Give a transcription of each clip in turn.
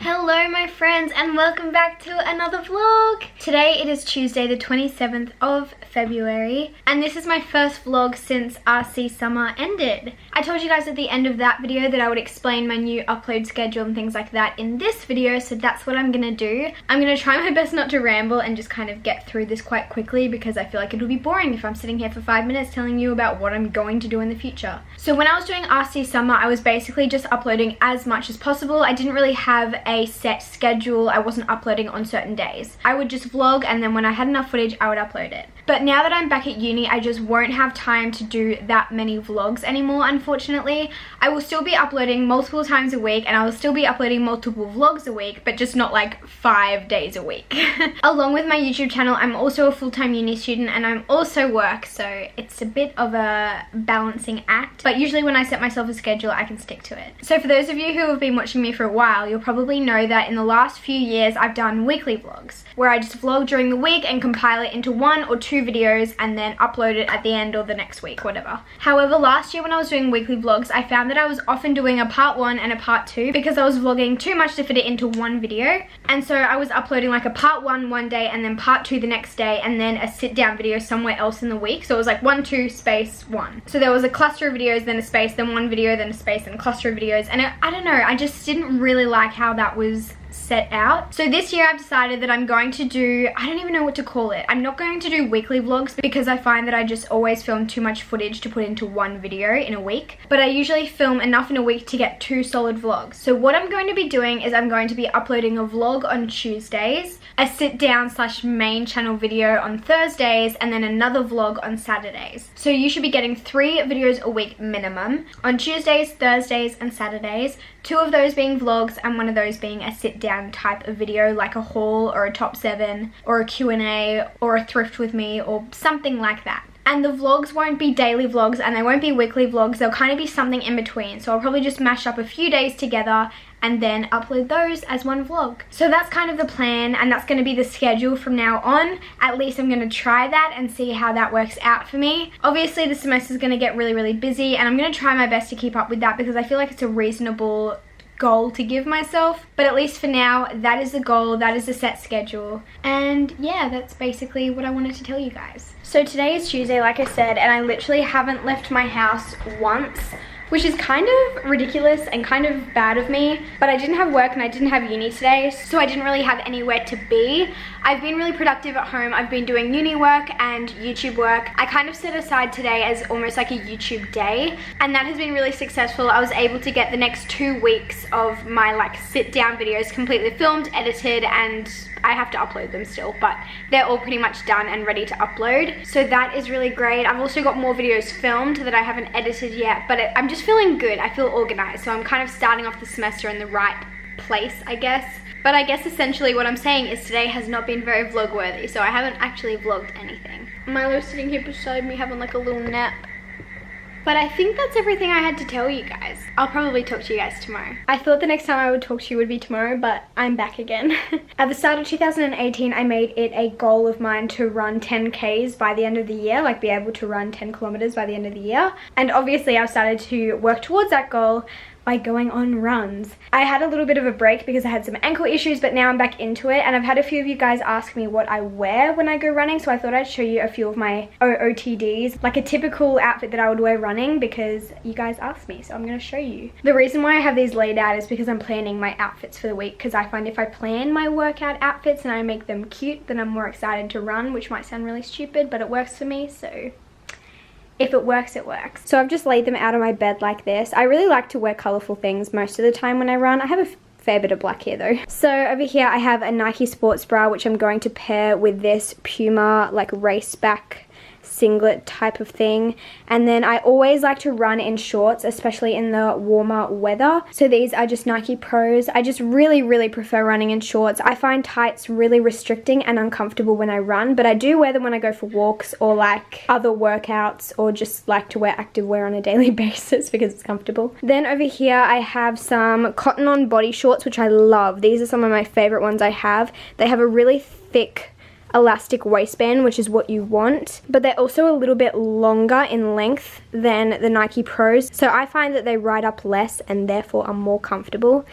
Hello my friends and welcome back to another vlog. Today it is Tuesday the 27th of February and this is my first vlog since RC summer ended. I told you guys at the end of that video that I would explain my new upload schedule and things like that in this video, so that's what I'm gonna do. I'm gonna try my best not to ramble and just kind of get through this quite quickly because I feel like it would be boring if I'm sitting here for 5 minutes telling you about what I'm going to do in the future. So when I was doing RC summer, I was basically just uploading as much as possible. I didn't really have a set schedule. I wasn't uploading on certain days. I would just vlog and then when I had enough footage, I would upload it. But now that I'm back at uni, I just won't have time to do that many vlogs anymore, unfortunately. I will still be uploading multiple times a week and I will still be uploading multiple vlogs a week, but just not like 5 days a week. Along with my YouTube channel, I'm also a full-time uni student and I'm also work, so it's a bit of a balancing act. But usually when I set myself a schedule, I can stick to it. So for those of you who have been watching me for a while, you'll probably know that in the last few years, I've done weekly vlogs, where I just vlog during the week and compile it into 1 or 2 videos and then upload it at the end or the next week, whatever. However, last year when I was doing weekly vlogs, I found that I was often doing a part 1 and a part 2 because I was vlogging too much to fit it into one video. And so I was uploading like a part 1 one day and then part 2 the next day and then a sit down video somewhere else in the week. So it was like 1, 2, space, 1. So there was a cluster of videos, then a space, then one video, then a space, and a cluster of videos. And I don't know, I just didn't really like how that was set out. So this year I've decided that I'm going to do, I don't even know what to call it. I'm not going to do weekly vlogs because I find that I just always film too much footage to put into one video in a week. But I usually film enough in a week to get 2 solid vlogs. So what I'm going to be doing is I'm going to be uploading a vlog on Tuesdays, a sit down / main channel video on Thursdays, and then another vlog on Saturdays. So you should be getting 3 videos a week minimum on Tuesdays, Thursdays, and Saturdays. 2 of those being vlogs and 1 of those being a sit down type of video, like a haul or a top 7 or a Q&A or a thrift with me or something like that. And the vlogs won't be daily vlogs and they won't be weekly vlogs. They'll kind of be something in between. So I'll probably just mash up a few days together and then upload those as one vlog. So that's kind of the plan and that's going to be the schedule from now on. At least I'm going to try that and see how that works out for me. Obviously the semester is going to get really busy and I'm going to try my best to keep up with that because I feel like it's a reasonable goal to give myself, but at least for now that is the goal, that is the set schedule, and yeah, that's basically what I wanted to tell you guys. So today is Tuesday, like I said, and I literally haven't left my house once, which is kind of ridiculous and kind of bad of me, but I didn't have work and I didn't have uni today, so I didn't really have anywhere to be. I've been really productive at home. I've been doing uni work and YouTube work. I kind of set aside today as almost like a YouTube day, and that has been really successful. I was able to get the next 2 weeks of my like sit down videos completely filmed, edited, and I have to upload them still, but they're all pretty much done and ready to upload. So that is really great. I've also got more videos filmed that I haven't edited yet, but I'm just feeling good. I feel organized. So I'm kind of starting off the semester in the right place, I guess. But I guess essentially what I'm saying is today has not been very vlog worthy, so I haven't actually vlogged anything. Milo's sitting here beside me having like a little nap. But I think that's everything I had to tell you guys. I'll probably talk to you guys tomorrow. I thought the next time I would talk to you would be tomorrow, but I'm back again. At the start of 2018, I made it a goal of mine to run 10Ks by the end of the year, like be able to run 10 kilometers by the end of the year. And obviously I've started to work towards that goal by going on runs. I had a little bit of a break because I had some ankle issues, but now I'm back into it, and I've had a few of you guys ask me what I wear when I go running, so I thought I'd show you a few of my OOTDs, like a typical outfit that I would wear running because you guys asked me, so I'm gonna show you. The reason why I have these laid out is because I'm planning my outfits for the week, because I find if I plan my workout outfits and I make them cute, then I'm more excited to run, which might sound really stupid, but it works for me, so if it works, it works. So I've just laid them out on my bed like this. I really like to wear colorful things most of the time when I run. I have a fair bit of black here though. So over here I have a Nike sports bra, which I'm going to pair with this Puma like race back singlet type of thing. And then I always like to run in shorts, especially in the warmer weather. So these are just Nike Pros. I just really prefer running in shorts. I find tights really restricting and uncomfortable when I run, but I do wear them when I go for walks or like other workouts, or just like to wear active wear on a daily basis because it's comfortable. Then over here I have some cotton on body shorts, which I love. These are some of my favorite ones I have. They have a really thick elastic waistband, which is what you want, but they're also a little bit longer in length than the Nike Pros, so I find that they ride up less and therefore are more comfortable.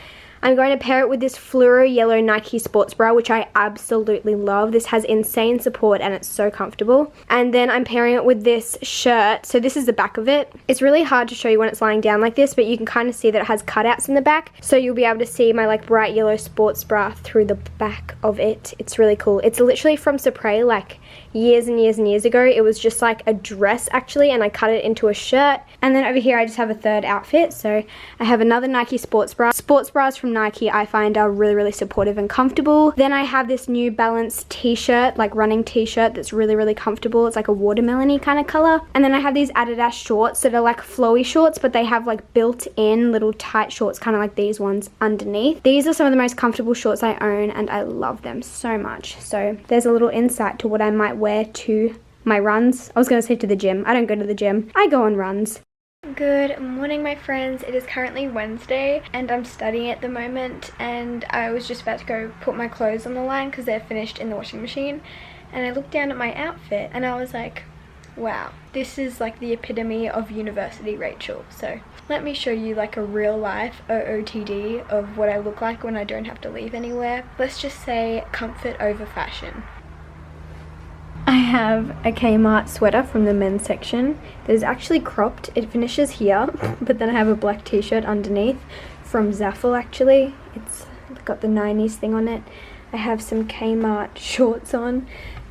I'm going to pair it with this fluoro yellow Nike sports bra, which I absolutely love. This has insane support and it's so comfortable. And then I'm pairing it with this shirt. So this is the back of it. It's really hard to show you when it's lying down like this, but you can kind of see that it has cutouts in the back. So you'll be able to see my like bright yellow sports bra through the back of it. It's really cool. It's literally from Supre, like years and years and years ago. It was just like a dress actually, and I cut it into a shirt. And then over here I just have a third outfit. So I have another Nike sports bra. Sports bras from Nike I find are really supportive and comfortable. Then I have this New Balance t-shirt, like running t-shirt, that's really comfortable. It's like a watermelon-y kind of color. And then I have these Adidas shorts that are like flowy shorts, but they have like built-in little tight shorts, kind of like these ones underneath. These are some of the most comfortable shorts I own and I love them so much. So there's a little insight to what I might wear to my runs. I was going to say to the gym. I don't go to the gym. I go on runs. Good morning, my friends. It is currently Wednesday and I'm studying at the moment, and I was just about to go put my clothes on the line because they're finished in the washing machine, and I looked down at my outfit and I was like, wow, this is like the epitome of university Rachel. So let me show you like a real life OOTD of what I look like when I don't have to leave anywhere. Let's just say comfort over fashion. I have a Kmart sweater from the men's section that is actually cropped. It finishes here, but then I have a black t-shirt underneath from Zaful actually. It's got the 90s thing on it. I have some Kmart shorts on,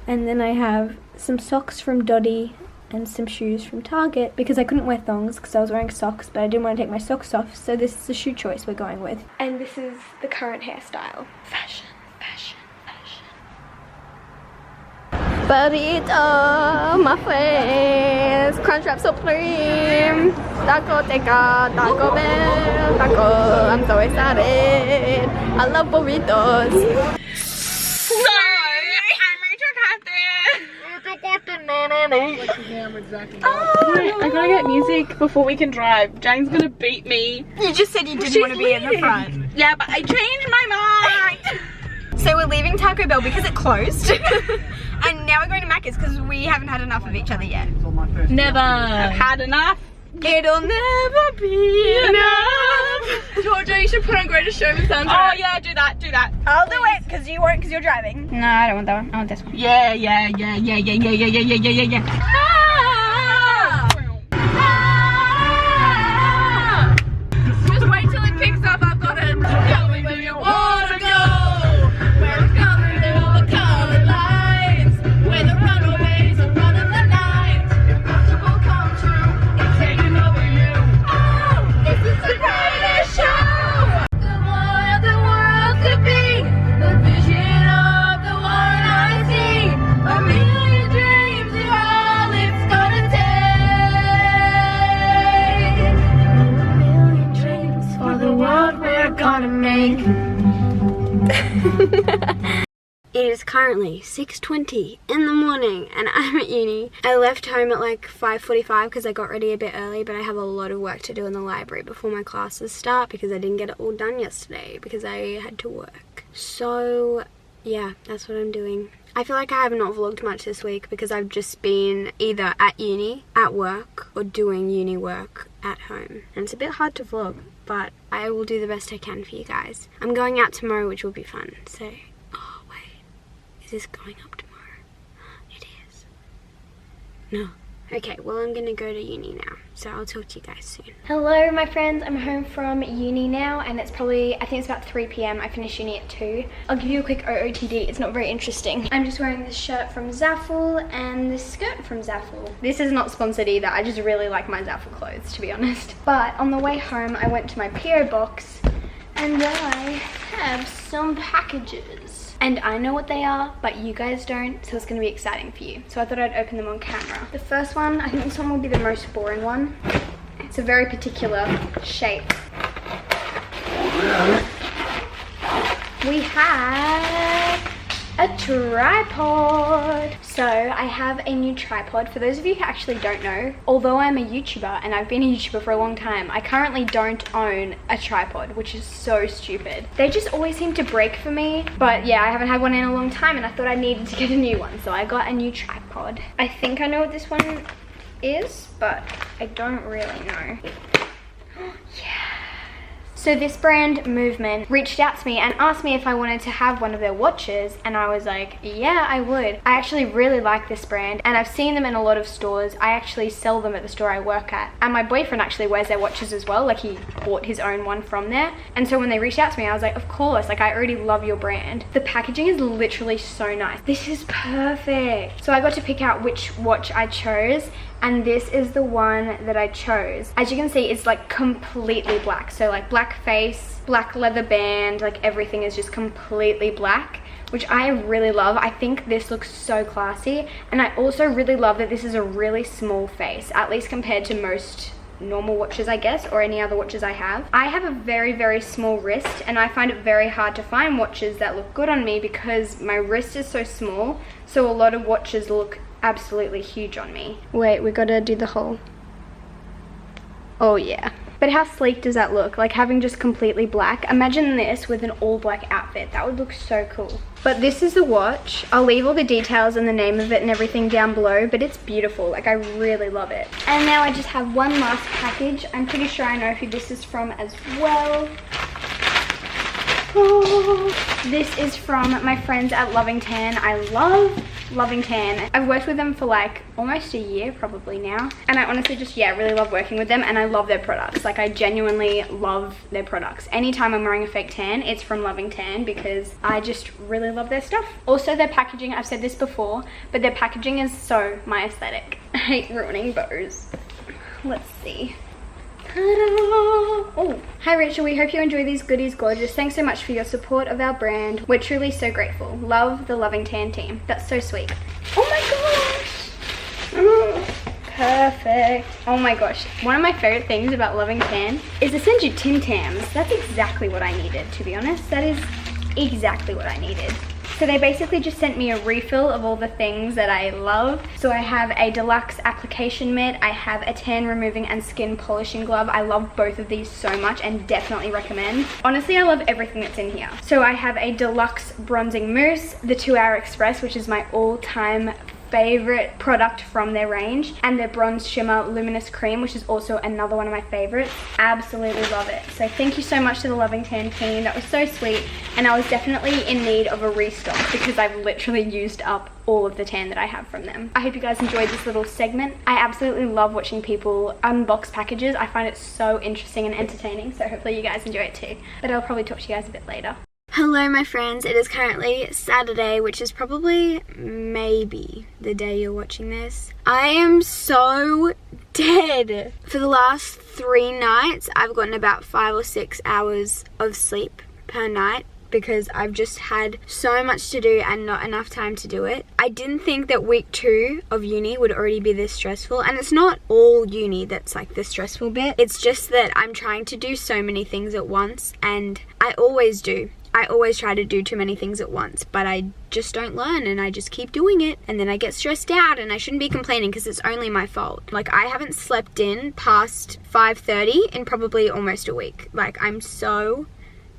and then I have some socks from Dottie and some shoes from Target because I couldn't wear thongs because I was wearing socks, but I didn't want to take my socks off, so this is the shoe choice we're going with. And this is the current hairstyle. Fashion. Burrito, muffins, Crunchwrap Supreme, Taco Teca, Taco Bell, Taco. I'm so excited. I love burritos. Sorry, I gotta get music before we can drive. Jang's gonna beat me. You just said you didn't want to be in the front. Yeah, but I changed my mind. So we're leaving Taco Bell because it closed. And now we're going to Macca's because we haven't had enough of each other yet. Never had enough. It'll never be enough. Georgia, you should put on Greatest Showman soundtrack. Oh yeah, do that. I'll do it because you won't, because you're driving. No, I don't want that one. I want this one. Yeah. Ah! Just wait till it picks up. I've got it. Tell me where you wanna go. Where it's coming through the colored lights. Where the runaways in front of the night. Impossible come true. It's taking over you. Oh, this is the greatest show. The one the world could be. The vision of the one I see. A million dreams are all it's gonna take. A million dreams for the world we're gonna make. It is currently 6:20 in the morning and I'm at uni. I left home at like 5:45 because I got ready a bit early, but I have a lot of work to do in the library before my classes start because I didn't get it all done yesterday because I had to work. So yeah, that's what I'm doing. I feel like I have not vlogged much this week because I've just been either at uni, at work, or doing uni work at home. And it's a bit hard to vlog, but I will do the best I can for you guys. I'm going out tomorrow, which will be fun, so... Oh, wait. Is this going up tomorrow? It is. No. Okay, well I'm gonna go to uni now, so I'll talk to you guys soon. Hello my friends, I'm home from uni now and it's probably, I think it's about 3 p.m. I finish uni at 2. I'll give you a quick OOTD, it's not very interesting. I'm just wearing this shirt from Zaful and this skirt from Zaful. This is not sponsored either, I just really like my Zaful clothes to be honest. But on the way home I went to my PO box and I have some packages. And I know what they are, but you guys don't, so it's gonna be exciting for you. So I thought I'd open them on camera. The first one, I think this one will be the most boring one. It's a very particular shape. We have a tripod. So I have a new tripod. For those of you who actually don't know, although I'm a YouTuber and I've been a YouTuber for a long time, I currently don't own a tripod, which is so stupid. They just always seem to break for me. But yeah, I haven't had one in a long time and I thought I needed to get a new one. So I got a new tripod. I think I know what this one is, but I don't really know. Yeah. So this brand, Movement, reached out to me and asked me if I wanted to have one of their watches, and I was like, yeah, I would. I actually really like this brand, and I've seen them in a lot of stores. I actually sell them at the store I work at, and my boyfriend actually wears their watches as well. Like, he bought his own one from there. And so when they reached out to me, I was like, of course, like, I already love your brand. The packaging is literally so nice. This is perfect. So I got to pick out which watch I chose, and this is the one that I chose. As you can see, it's like completely black. So like black face, black leather band, like everything is just completely black, which I really love. I think this looks so classy, and I also really love that this is a really small face, at least compared to most normal watches, I guess, or any other watches I have. I have a very, very small wrist, and I find it very hard to find watches that look good on me because my wrist is so small, so a lot of watches look absolutely huge on me. Wait, we gotta do the whole... Oh yeah. But how sleek does that look? Like having just completely black. Imagine this with an all black outfit. That would look so cool. But this is the watch. I'll leave all the details and the name of it and everything down below, but it's beautiful. Like, I really love it. And now I just have one last package. I'm pretty sure I know who this is from as well. Oh, this is from my friends at Loving Tan. I love Loving Tan. I've worked with them for like almost a year probably now, and I honestly just, yeah, really love working with them, and I love their products. Like, I genuinely love their products. Anytime I'm wearing a fake tan, it's from Loving Tan because I just really love their stuff. Also, their packaging, I've said this before, but their packaging is so my aesthetic. I hate ruining bows. Let's see. Oh, hi Rachel, we hope you enjoy these goodies, gorgeous. Thanks so much for your support of our brand. We're truly so grateful. Love the Loving Tan team. That's so sweet. Oh my gosh. Perfect. Oh my gosh. One of my favorite things about Loving Tan is they send you Tim Tams. That's exactly what I needed, to be honest. That is exactly what I needed. So they basically just sent me a refill of all the things that I love. So I have a deluxe application mitt, I have a tan removing and skin polishing glove. I love both of these so much and definitely recommend. Honestly, I love everything that's in here. So I have a deluxe bronzing mousse, the 2 Hour Express, which is my all-time favorite product from their range, and their bronze shimmer luminous cream, which is also another one of my favorites. Absolutely love it. So thank you so much to the Loving Tan team. That was so sweet, and I was definitely in need of a restock because I've literally used up all of the tan that I have from them. I hope you guys enjoyed this little segment. I absolutely love watching people unbox packages. I find it so interesting and entertaining, so hopefully you guys enjoy it too. But I'll probably talk to you guys a bit later. Hello my friends, it is currently Saturday, which is probably maybe the day you're watching this. I am so dead. For the last 3 nights, I've gotten about 5 or 6 hours of sleep per night because I've just had so much to do and not enough time to do it. I didn't think that week 2 of uni would already be this stressful, and it's not all uni that's like the stressful bit. It's just that I'm trying to do so many things at once, and I always do. I always try to do too many things at once, but I just don't learn, and I just keep doing it, and then I get stressed out, and I shouldn't be complaining because it's only my fault. Like, I haven't slept in past 5:30 in probably almost a week. Like, I'm so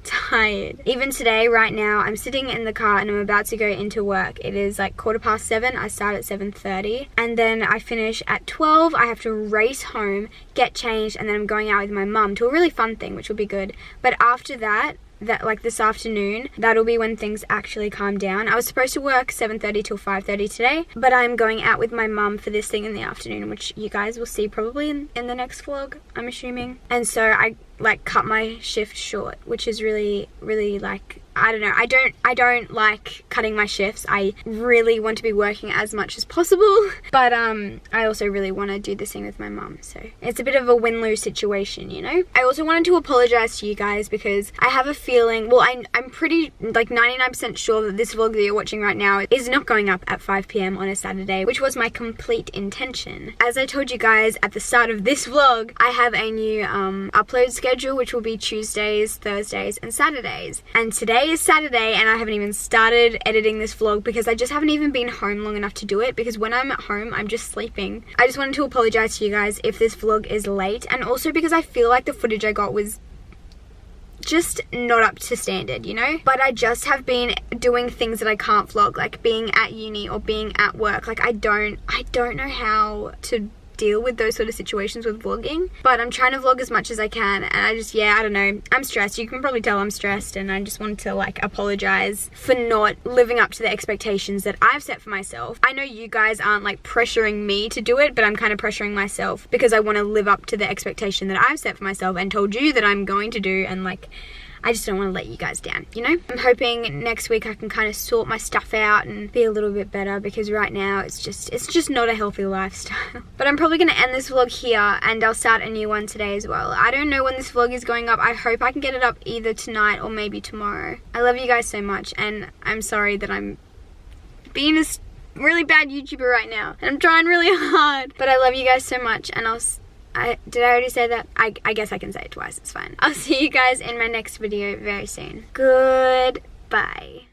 tired. Even today, right now, I'm sitting in the car and I'm about to go into work. It is like 7:15. I start at 7:30, and then I finish at 12. I have to race home, get changed, and then I'm going out with my mum to a really fun thing, which will be good. But after that, like this afternoon, that'll be when things actually calm down. I was supposed to work 7:30 till 5:30 today, but I'm going out with my mum for this thing in the afternoon, which you guys will see probably in the next vlog, I'm assuming. And so I like cut my shift short, which is really like, I don't know, I don't like cutting my shifts. I really want to be working as much as possible, but I also really want to do this thing with my mum, so it's a bit of a win-lose situation, you know. I also wanted to apologize to you guys because I have a feeling, well, I'm pretty like 99% sure that this vlog that you're watching right now is not going up at 5 PM on a Saturday, which was my complete intention. As I told you guys at the start of this vlog, I have a new upload schedule, which will be Tuesdays, Thursdays, and Saturdays, and today is Saturday and I haven't even started editing this vlog because I just haven't even been home long enough to do it, because when I'm at home I'm just sleeping. I just wanted to apologize to you guys if this vlog is late, and also because I feel like the footage I got was just not up to standard, you know. But I just have been doing things that I can't vlog, like being at uni or being at work. Like I don't know how to deal with those sort of situations with vlogging, but I'm trying to vlog as much as I can, and I just, yeah, I don't know, I'm stressed. You can probably tell I'm stressed, and I just wanted to like apologize for not living up to the expectations that I've set for myself. I know you guys aren't like pressuring me to do it, but I'm kind of pressuring myself because I want to live up to the expectation that I've set for myself and told you that I'm going to do, and like I just don't want to let you guys down, you know? I'm hoping next week I can kind of sort my stuff out and be a little bit better, because right now it's just not a healthy lifestyle. But I'm probably going to end this vlog here, and I'll start a new one today as well. I don't know when this vlog is going up. I hope I can get it up either tonight or maybe tomorrow. I love you guys so much, and I'm sorry that I'm being a really bad YouTuber right now. And I'm trying really hard. But I love you guys so much, and did I already say that? I guess I can say it twice, it's fine. I'll see you guys in my next video very soon. Goodbye.